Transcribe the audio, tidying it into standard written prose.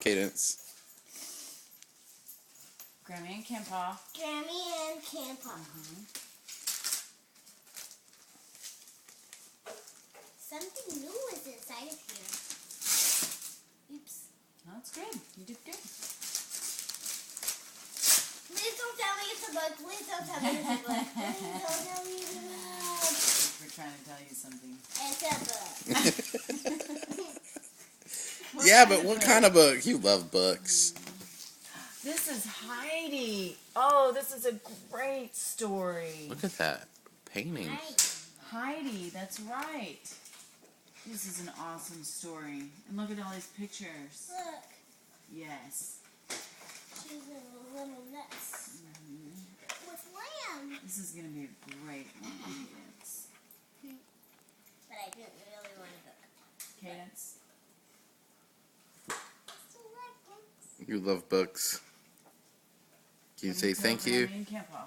Cadence. Grammy and Campaw. Grammy and Campaw. Something new is inside of here. Oops. That's good. You did good. Please don't tell me it's a book. Please don't tell me it's a book. Please don't tell me it's a book. We're trying to tell you something. It's a book. Yeah, but what kind of book? You love books. This is Heidi. Oh, this is a great story. Look at that painting. Heidi, that's right. This is an awesome story. And look at all these pictures. Look. Yes. She's in a little nest. With lamb. This is going to be a great one. Cadence. But I didn't really want to go. Cadence. You love books. Can you say thank you? Grammy and Campaw.